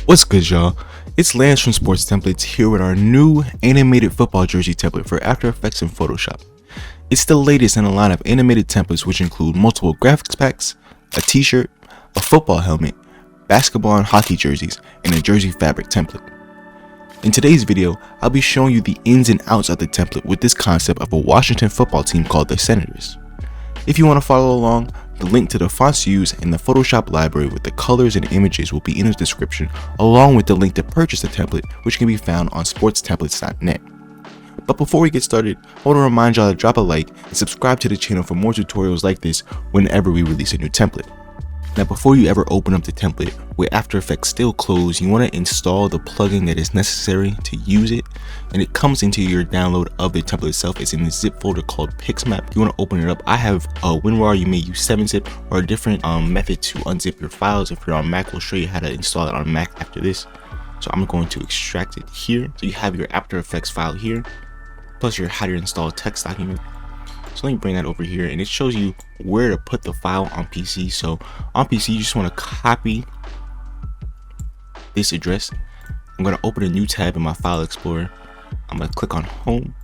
What's good, y'all? It's Lance from Sports Templates here with our new animated football jersey template for After Effects and Photoshop. It's the latest in a line of animated templates which include multiple graphics packs, a t-shirt, a football helmet, basketball and hockey jerseys, and a jersey fabric template. In today's video, I'll be showing you the ins and outs of the template with this concept of a Washington football team called the Senators. If you want to follow along, the link to the fonts used in the Photoshop library with the colors and images will be in the description, along with the link to purchase the template, which can be found on sportstemplates.net. But before we get started, I want to remind y'all to drop a like and subscribe to the channel for more tutorials like this whenever we release a new template. Now, before you ever open up the template, with After Effects still closed, you want to install the plugin that is necessary to use it, and it comes into your download of the template itself. It's in the zip folder called PixMap. You want to open it up. I have a WinRAR. You may use 7-zip or a different method to unzip your files. If you're on Mac, we'll show you how to install it on Mac after this. So I'm going to extract it here. So you have your After Effects file here, plus your how to install text document. So let me bring that over here, and it shows you where to put the file on PC. So on PC, you just want to copy this address. I'm going to open a new tab in my file explorer. I'm going to click on home,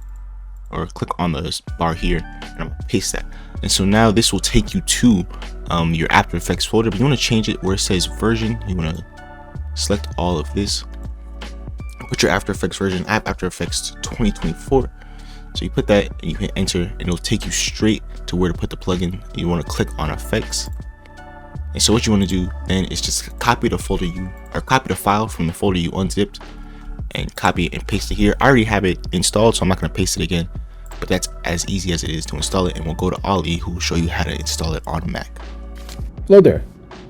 or click on the bar here, and I'm going to paste that. And so now this will take you to your After Effects folder, but you want to change it where it says version. You want to select all of this, put your After Effects version. I have After Effects 2024. So you put that and you hit enter, and it'll take you straight to where to put the plugin. You want to click on effects. And so what you want to do then is just copy the file from the folder you unzipped and copy it and paste it here. I already have it installed, so I'm not going to paste it again, but that's as easy as it is to install it. And we'll go to Ali, who will show you how to install it on Mac. Hello there.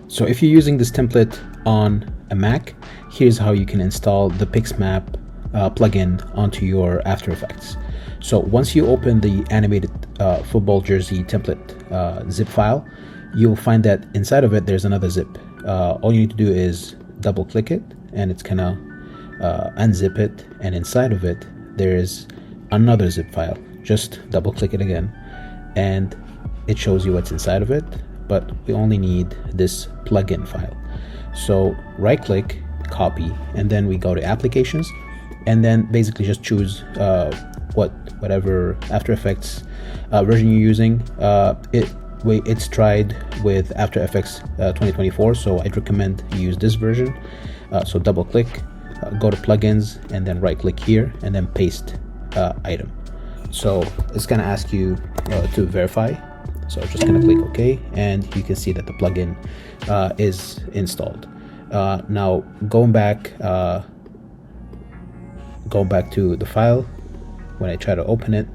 So if you're using this template on a Mac, here's how you can install the PixMap plugin onto your After Effects. So once you open the animated football jersey template zip file, you'll find that inside of it there's another zip. All you need to do is double click it, and it's gonna unzip it, and inside of it there's another zip file. Just double click it again and it shows you what's inside of it, but we only need this plugin file. So right click, copy, and then we go to applications, and then basically just choose whatever After Effects version you're using. It's tried with After Effects 2024, so I'd recommend you use this version. So double click, go to plugins, and then right click here, and then paste item. So it's gonna ask you to verify. So I'm just gonna click OK, and you can see that the plugin is installed. Now going back to the file, when I try to open it,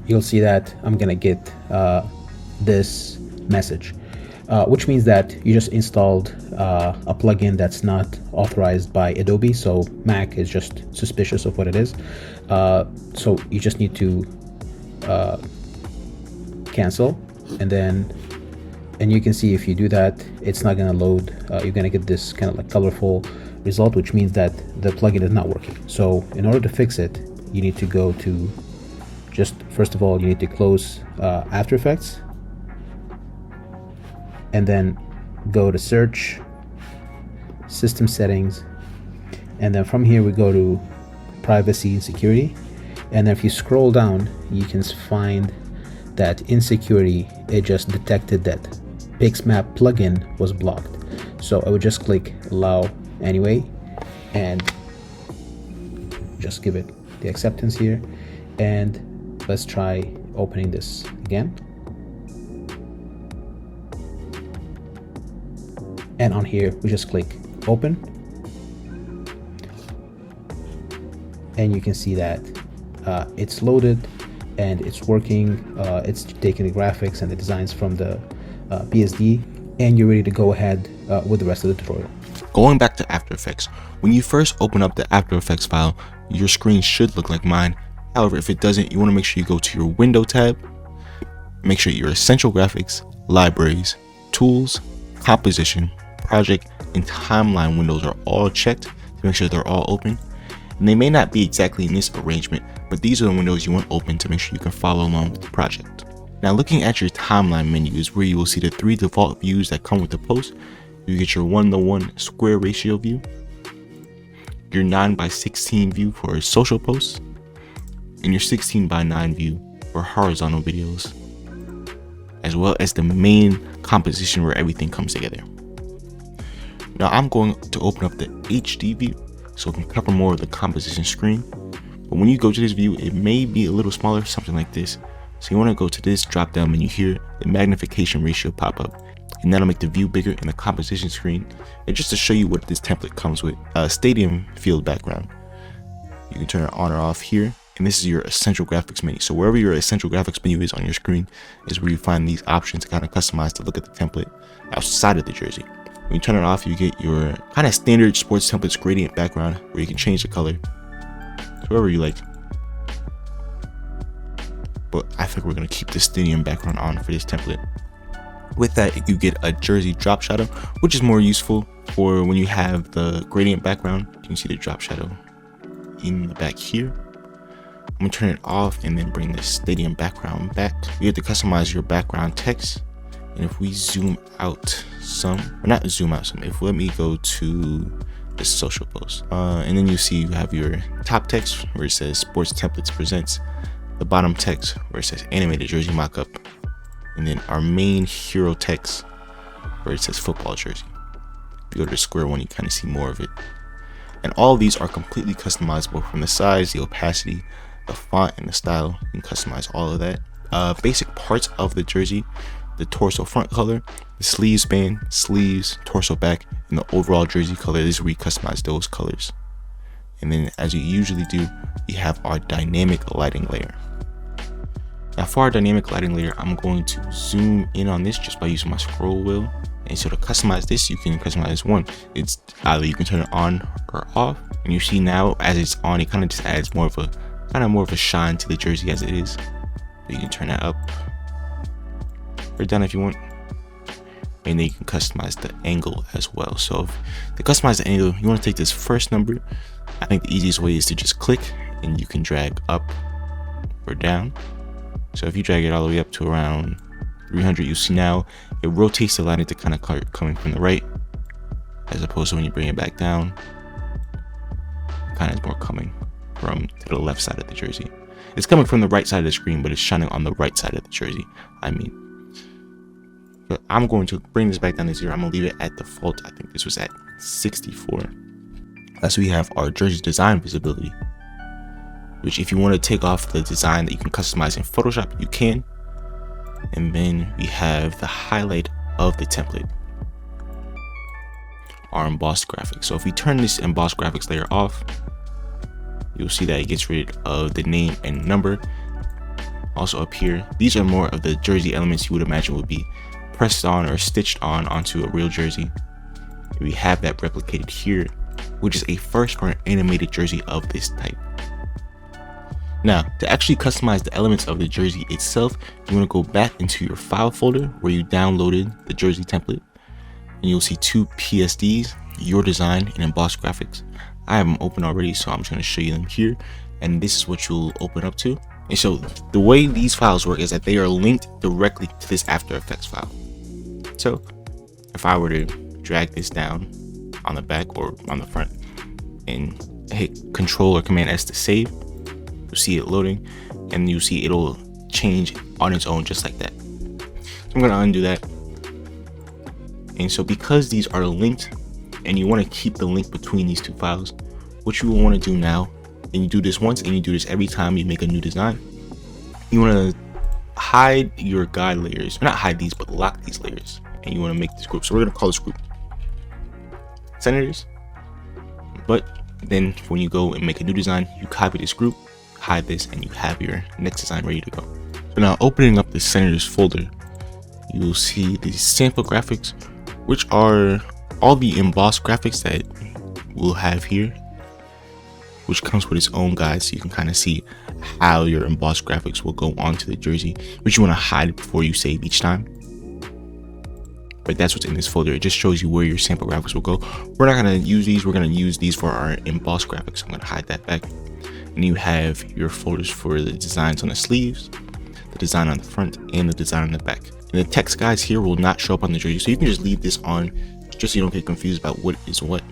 you'll see that I'm gonna get this message, which means that you just installed a plugin that's not authorized by Adobe. So Mac is just suspicious of what it is. So you just need to cancel, and you can see if you do that, it's not going to load. You're going to get this kind of like colorful result, which means that the plugin is not working. So in order to fix it, you need to go to first of all, you need to close After Effects, and then go to search, system settings, and then from here we go to privacy and security. And then if you scroll down, you can find that in security, it just detected that PixMap plugin was blocked. So I would just click allow anyway, and just give it the acceptance here, and let's try opening this again. And on here we just click open, and you can see that it's loaded and it's working. It's taking the graphics and the designs from the PSD, and you're ready to go ahead with the rest of the tutorial. Going back to After Effects, when you first open up the After Effects file, your screen should look like mine. However, if it doesn't, you want to make sure you go to your Window tab, make sure your Essential Graphics, Libraries, Tools, Composition, Project, and Timeline windows are all checked to make sure they're all open. And they may not be exactly in this arrangement, but these are the windows you want open to make sure you can follow along with the project. Now looking at your timeline menu is where you will see the 3 default views that come with the post. You get your 1:1 square ratio view, your 9:16 view for social posts, and your 16:9 view for horizontal videos, as well as the main composition where everything comes together. Now I'm going to open up the HD view so it can cover more of the composition screen. But when you go to this view, it may be a little smaller, something like this. So you want to go to this drop down menu here, the magnification ratio pop up, and that'll make the view bigger in the composition screen. And just to show you what this template comes with, a stadium field background. You can turn it on or off here, and this is your essential graphics menu. So wherever your essential graphics menu is on your screen is where you find these options to kind of customize to look at the template outside of the jersey. When you turn it off, you get your kind of standard sports templates gradient background where you can change the color to whoever you like. But I think we're going to keep the stadium background on for this template. With that, you get a jersey drop shadow, which is more useful for when you have the gradient background. You can see the drop shadow in the back here. I'm going to turn it off and then bring the stadium background back. You have to customize your background text. And if we zoom out some, or not zoom out some, let me go to the social post. And then you see you have your top text where it says Sports Templates Presents, the bottom text where it says Animated Jersey Mockup, and then our main hero text where it says Football Jersey. If you go to the square one, you kind of see more of it. And all of these are completely customizable from the size, the opacity, the font, and the style. You can customize all of that. Basic parts of the jersey: the torso front color, the sleeves band, sleeves, torso back, and the overall jersey color. This is where we customize those colors. And then, as you usually do, we have our dynamic lighting layer. Now for our dynamic lighting layer, I'm going to zoom in on this just by using my scroll wheel. And so to customize this, you can customize one. It's either you can turn it on or off. And you see now as it's on, it kind of just adds more of a shine to the jersey as it is. So you can turn that up or down if you want. And then you can customize the angle as well. So to customize the angle, you want to take this first number. I think the easiest way is to just click and you can drag up or down. So if you drag it all the way up to around 300, you see now it rotates the lighting to kind of coming from the right, as opposed to when you bring it back down, it kind of is more coming from to the left side of the jersey. It's coming from the right side of the screen, but it's shining on the right side of the jersey. But I'm going to bring this back down to 0. I'm going to leave it at default. I think this was at 64. So we have our jersey design visibility, which if you want to take off the design that you can customize in Photoshop, you can. And then we have the highlight of the template, our embossed graphics. So if we turn this embossed graphics layer off, you'll see that it gets rid of the name and number. Also up here, these are more of the jersey elements you would imagine would be pressed on or stitched on onto a real jersey. We have that replicated here, which is a first for an animated jersey of this type. Now, to actually customize the elements of the jersey itself, you want to go back into your file folder where you downloaded the jersey template, and you'll see 2 PSDs, your design and embossed graphics. I have them open already, so I'm just going to show you them here, and this is what you'll open up to. And so the way these files work is that they are linked directly to this After Effects file. So if I were to drag this down on the back or on the front and hit Control or Command S to save, you'll see it loading, and you see it'll change on its own just like that. So I'm going to undo that. And so because these are linked and you want to keep the link between these 2 files, what you will want to do now, and you do this once and you do this every time you make a new design, you want to hide your guide layers, or not hide these, but lock these layers, and you want to make this group. So we're going to call this group Senators. But then when you go and make a new design, you copy this group, hide this, and you have your next design ready to go. So now opening up the Senators folder, you'll see the sample graphics, which are all the embossed graphics that we'll have here, which comes with its own guide, so you can kind of see how your embossed graphics will go onto the jersey, which you want to hide before you save each time. But that's what's in this folder. It just shows you where your sample graphics will go. We're not going to use these. We're going to use these for our embossed graphics. I'm going to hide that back. And you have your folders for the designs on the sleeves, the design on the front and the design on the back. And the text guys here will not show up on the jersey, so you can just leave this on just so you don't get confused about what is what.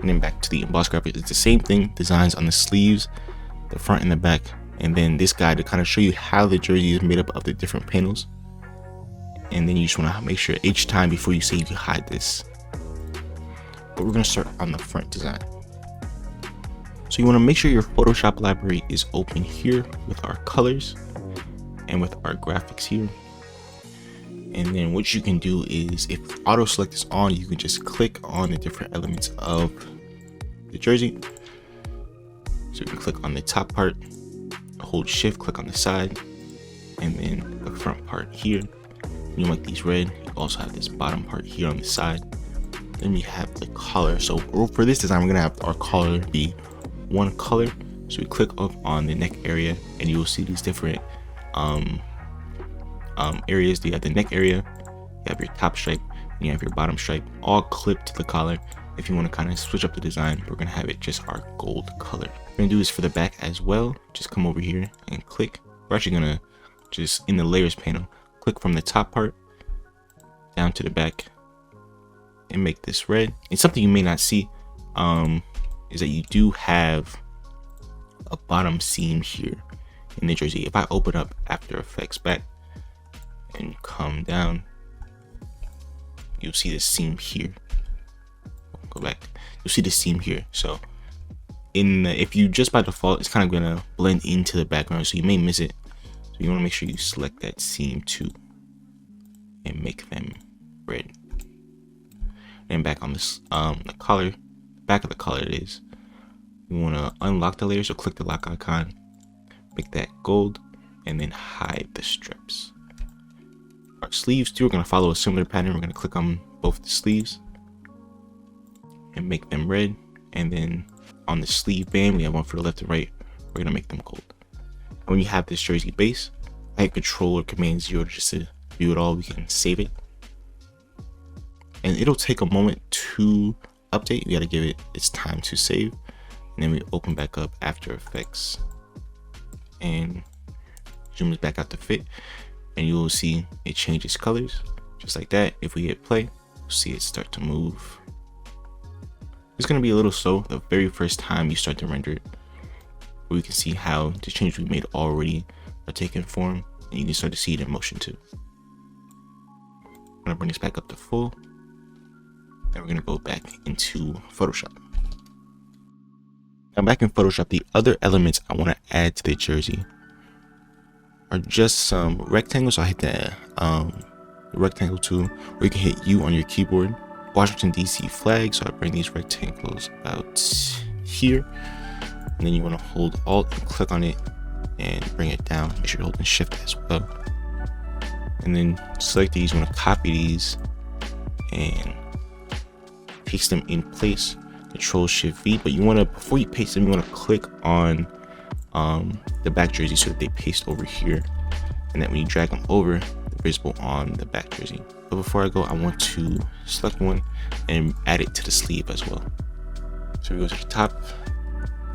And then back to the embossed graphic, it's the same thing, designs on the sleeves, the front and the back, and then this guide to kind of show you how the jersey is made up of the different panels. And then you just want to make sure each time before you save you hide this. But we're going to start on the front design. So you want to make sure your Photoshop library is open here with our colors and with our graphics here. And then what you can do is, if auto select is on, you can just click on the different elements of the jersey. So you can click on the top part, hold shift, click on the side, and then the front part here. You make these red. You also have this bottom part here on the side. Then we have the collar. So for this design, we're gonna have our collar be one color. So we click up on the neck area, and you will see these different areas. You have the neck area, you have your top stripe, and you have your bottom stripe, all clipped to the collar. If you want to kind of switch up the design, we're gonna have it just our gold color. We're gonna do this for the back as well. Just come over here and click. We're actually gonna just in the layers panel, click from the top part down to the back and make this red. And something you may not see is that you do have a bottom seam here in the jersey. If I open up After Effects back and come down, you'll see the seam here. Go back, you'll see the seam here. So if you just by default, it's kind of gonna blend into the background, so you may miss it. So you want to make sure you select that seam too and make them red. And back on this the collar, back of the collar it is, you want to unlock the layer, so click the lock icon, make that gold, and then hide the strips. Our sleeves too, we're going to follow a similar pattern. We're going to click on both the sleeves and make them red, and then on the sleeve band we have one for the left and right, we're going to make them gold. And when you have this jersey base, I hit Control or Command 0 just to view it all. We can save it, and it'll take a moment to update. We got to give it its time to save, and then we open back up After Effects and zooms back out to fit, and you will see it changes colors just like that. If we hit play, you'll see it start to move. It's going to be a little slow the very first time you start to render it, but we can see how the changes we made already are taking form, and you can start to see it in motion too. I'm going to bring this back up to full, and we're going to go back into Photoshop. Now back in Photoshop, the other elements I want to add to the jersey are just some rectangles. So I hit the rectangle tool, or you can hit U on your keyboard. Washington DC flag, so I bring these rectangles about here, and then you want to hold Alt and click on it and bring it down. Make sure you're holding Shift as well, and then select these. You want to copy these and paste them in place. Control Shift V, but you want to, before you paste them, you want to click on the back jersey so that they paste over here, and that when you drag them over, they're visible on the back jersey. But before I go, I want to select one and add it to the sleeve as well. So we go to the top,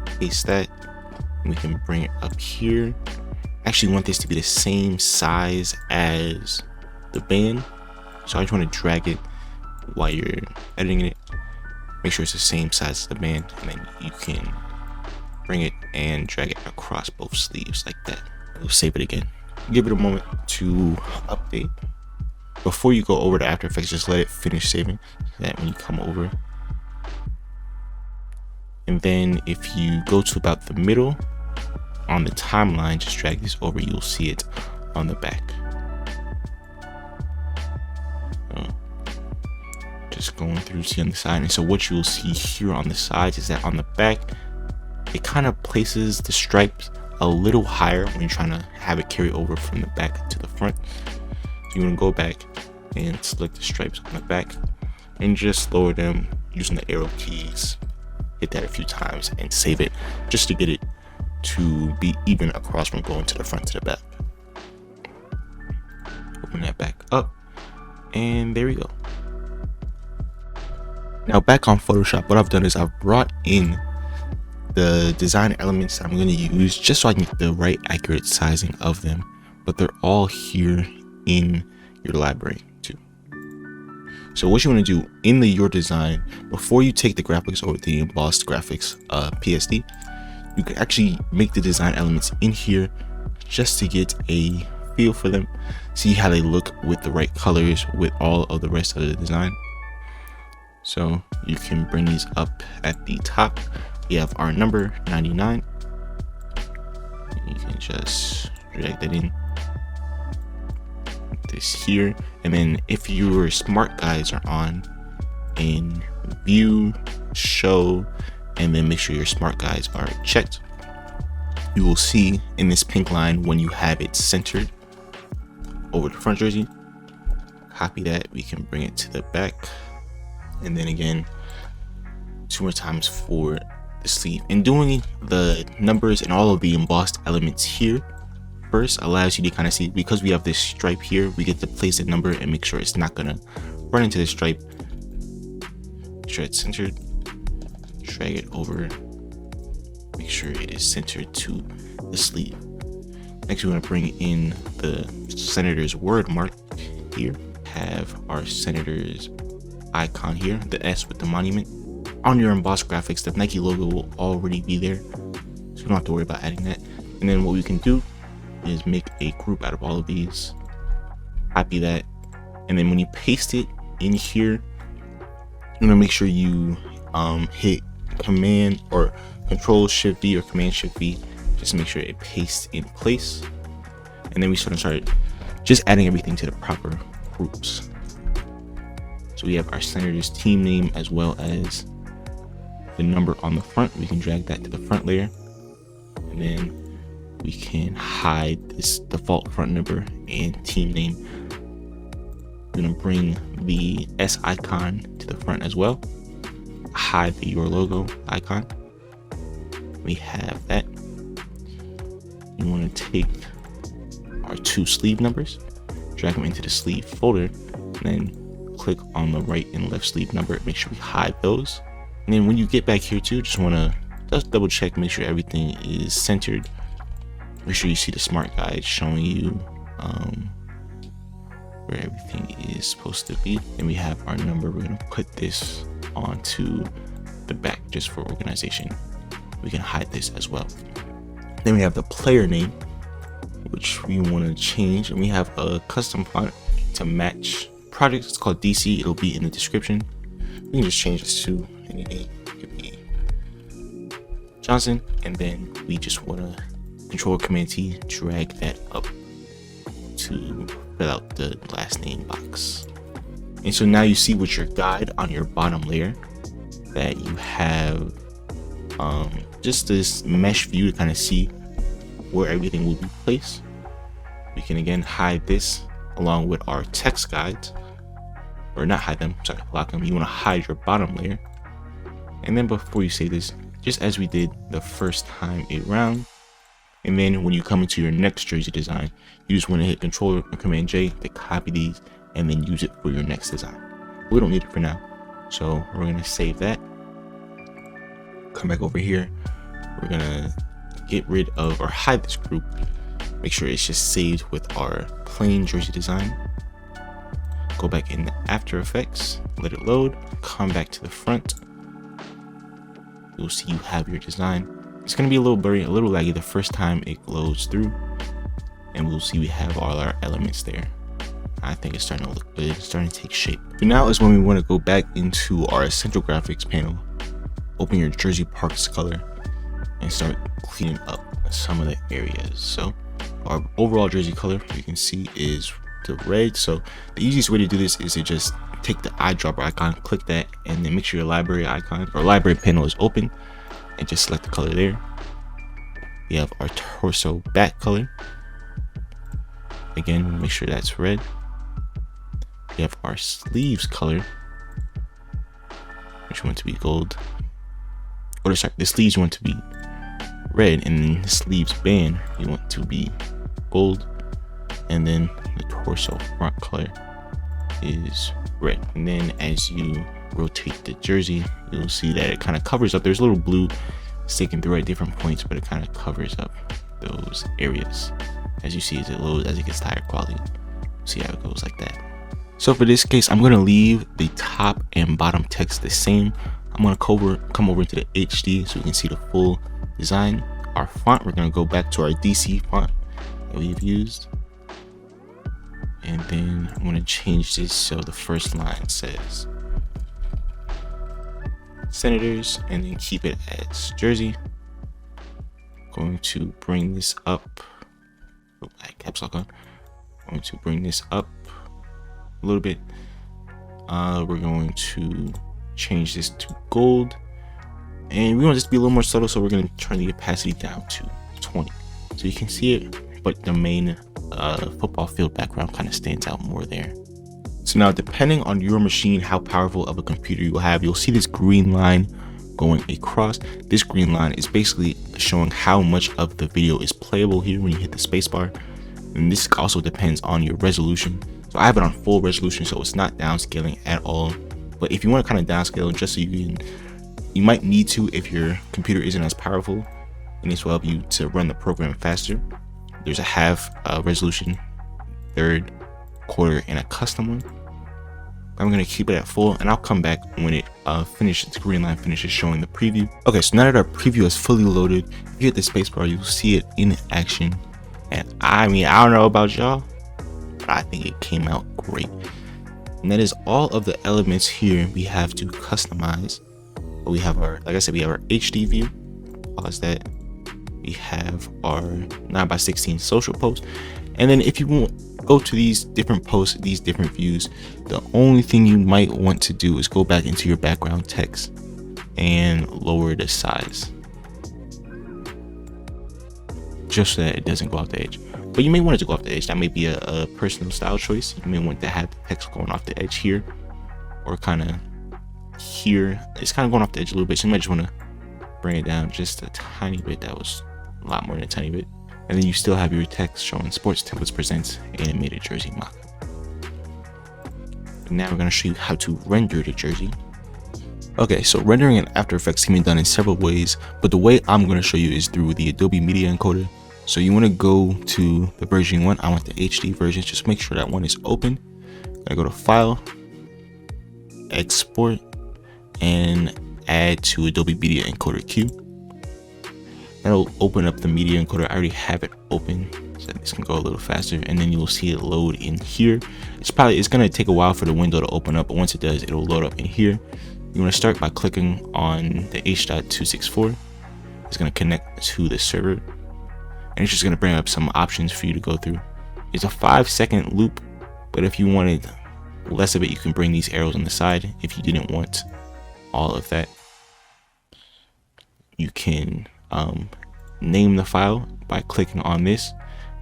paste that, and we can bring it up here. Actually want this to be the same size as the band, so I just want to drag it while you're editing it. Make sure it's the same size as the band, and then you can bring it and drag it across both sleeves like that. We'll save it again. Give it a moment to update. Before you go over to After Effects, just let it finish saving, so that when you come over, and then if you go to about the middle on the timeline, just drag this over, you'll see it on the back. Just going through, see on the side. And so what you'll see here on the sides is that on the back, it kind of places the stripes a little higher when you're trying to have it carry over from the back to the front. So you want to go back and select the stripes on the back and just lower them using the arrow keys. Hit that a few times and save it, just to get it to be even across from going to the front to the back. Open that back up, and there we go. Now back on Photoshop, what I've done is I've brought in the design elements that I'm going to use just so I can get the right accurate sizing of them, but they're all here in your library too. So what you want to do in your design, before you take the graphics over the embossed graphics PSD, you can actually make the design elements in here just to get a feel for them, see how they look with the right colors with all of the rest of the design. So you can bring these up at the top. We have our number 99. You can just drag that in, this here, and then if your smart guides are on, in view, show, and then make sure your smart guides are checked, you will see in this pink line when you have it centered over the front jersey. Copy that, we can bring it to the back, and then again 2 more times for the sleeve. And doing the numbers and all of the embossed elements here first allows you to kind of see, because we have this stripe here, we get to place a number and make sure it's not gonna run into the stripe. Make sure it's centered, drag it over, make sure it is centered to the sleeve. Next, we want to bring in the senator's word mark here. Have our senator's icon here, the S with the monument. On your embossed graphics, the Nike logo will already be there, so we don't have to worry about adding that. And then what we can do is make a group out of all of these, copy that, and then when you paste it in here, you want to make sure you hit Command or Control Shift V or Command Shift V, just to make sure it pastes in place. And then we start just adding everything to the proper groups. So we have our senator's team name as well as the number on the front. We can drag that to the front layer, and then we can hide this default front number and team name. We're gonna bring the S icon to the front as well, hide the your logo icon. We have that. You want to take our 2 sleeve numbers, drag them into the sleeve folder, and then click on the right and left sleeve number, make sure we hide those. And then when you get back here too, just want to double check, make sure everything is centered. Make sure you see the smart guide showing you where everything is supposed to be. And we have our number. We're going to put this onto the back just for organization. We can hide this as well. Then we have the player name, which we want to change, and we have a custom font to match project. It's called DC. It'll be in the description. We can just change this to any name. It could be Johnson, and then we just want to Control Command T, drag that up to fill out the last name box. And so now you see with your guide on your bottom layer that you have just this mesh view to kind of see where everything will be placed. We can again hide this along with our text guides, or not hide them, sorry, lock them. You want to hide your bottom layer. And then before you save this, just as we did the first time around, and then when you come into your next jersey design, you just want to hit Control or Command J to copy these and then use it for your next design. We don't need it for now, so we're going to save that. Come back over here. We're going to get rid of or hide this group. Make sure it's just saved with our plain jersey design. Go back in After Effects, let it load, come back to the front. You'll see you have your design. It's going to be a little blurry, a little laggy the first time it loads through, and we'll see we have all our elements there. I think it's starting to look good, it's starting to take shape. But now is when we want to go back into our Essential Graphics panel, open your Jersey Parks color, and start cleaning up some of the areas. So our overall jersey color, you can see, is the red. So the easiest way to do this is to just take the eyedropper icon, click that, and then make sure your library icon or library panel is open, and just select the color there. We have our torso back color. Again, make sure that's red. We have our sleeves color, which want to be gold. Or sorry, the sleeves want to be red, and then the sleeves band you want to be gold, and then the torso front color is red. And then as you rotate the jersey, you'll see that it kind of covers up. There's a little blue sticking through at different points, but it kind of covers up those areas. As you see, as it loads, as it gets to higher quality, see how it goes like that. So for this case, I'm going to leave the top and bottom text the same. I'm going to come over into the HD so we can see the full design. Our font, we're going to go back to our DC font that we've used. And then I'm going to change this so the first line says Senators, and then keep it as Jersey. Going to bring this up. Oh, I had caps lock on. Going to bring this up a little bit. We're going to change this to gold, and we want this to be a little more subtle, so we're going to turn the opacity down to 20 so you can see it, but the main football field background kind of stands out more there. So now, depending on your machine, how powerful of a computer you will have, you'll see this green line going across. This green line is basically showing how much of the video is playable here when you hit the spacebar. And this also depends on your resolution. So I have it on full resolution, so it's not downscaling at all. But if you want to kind of downscale just so you might need to if your computer isn't as powerful, and this will help you to run the program faster. There's a half resolution, third, quarter, and a custom one. I'm going to keep it at full, and I'll come back when it finishes, the green line finishes showing the preview. Okay, so now that our preview is fully loaded, if you hit the spacebar, you'll see it in action. And I mean, I don't know about y'all, but I think it came out great. And that is all of the elements here we have to customize. We have our, like I said, we have our HD view. Pause that. We have our 9x16 social post. And then if you want go to these different posts, these different views, the only thing you might want to do is go back into your background text and lower the size, just so that it doesn't go off the edge. But you may want it to go off the edge. That may be a personal style choice. You may want to have the text going off the edge here, or kind of here. It's kind of going off the edge a little bit, so you might just want to bring it down just a tiny bit. That was a lot more than a tiny bit. And then you still have your text showing Sports Templates presents animated jersey mockup. Now we're going to show you how to render the jersey. Okay, so rendering in After Effects can be done in several ways, but the way I'm going to show you is through the Adobe Media Encoder. So you want to go to the version you want. I want the HD version. Just make sure that one is open. I go to File, Export, and add to Adobe Media Encoder queue. That'll open up the media encoder. I already have it open, so this can go a little faster, and then you'll see it load in here. It's gonna take a while for the window to open up, but once it does, it'll load up in here. You want to start by clicking on the H.264. It's gonna connect to the server, and it's just gonna bring up some options for you to go through. It's a 5-second loop, but if you wanted less of it, you can bring these arrows on the side. If you didn't want all of that, you can name the file by clicking on this,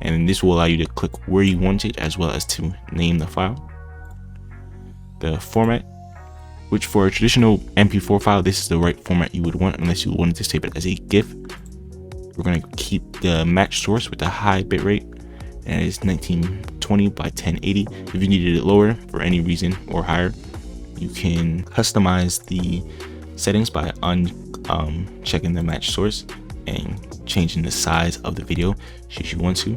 and this will allow you to click where you want it as well as to name the file. The format, which for a traditional MP4 file, this is the right format you would want unless you wanted to save it as a GIF. We're going to keep the match source with the high bitrate, and it's 1920 by 1080. If you needed it lower for any reason or higher, you can customize the settings by checking the match source and changing the size of the video should you want to.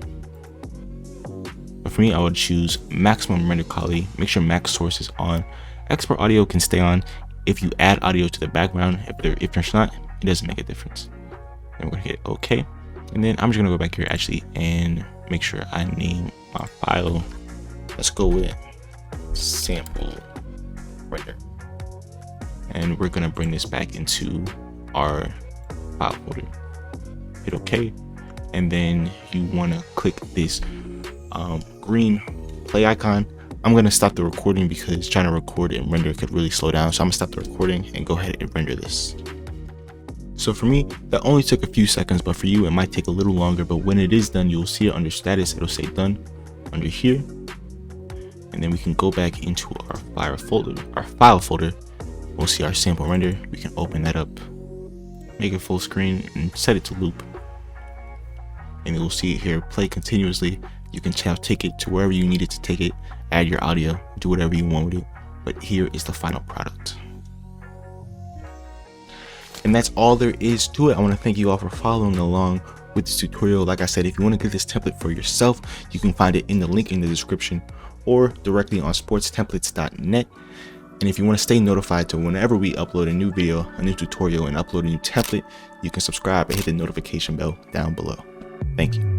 But for me, I would choose maximum render quality. Make sure max source is on. Export audio can stay on. If you add audio to the background, if there's not, it doesn't make a difference. And we're gonna hit OK. And then I'm just gonna go back here actually and make sure I name my file. Let's go with sample render. And we're gonna bring this back into our file folder. Hit OK, and then you want to click this green play icon. I'm gonna stop the recording because trying to record and render could really slow down, so I'm gonna stop the recording and go ahead and render this. So for me, that only took a few seconds, but for you it might take a little longer. But when it is done, you'll see it under status. It'll say done under here, and then we can go back into our file folder. We'll see our sample render. We can open that up, make it full screen, and set it to loop. And you'll see it here, play continuously. You can take it to wherever you need it to take it, add your audio, do whatever you want with it. But here is the final product. And that's all there is to it. I want to thank you all for following along with this tutorial. Like I said, if you want to get this template for yourself, you can find it in the link in the description or directly on sportstemplates.net. And if you want to stay notified to whenever we upload a new video, a new tutorial, and upload a new template, you can subscribe and hit the notification bell down below. Thank you.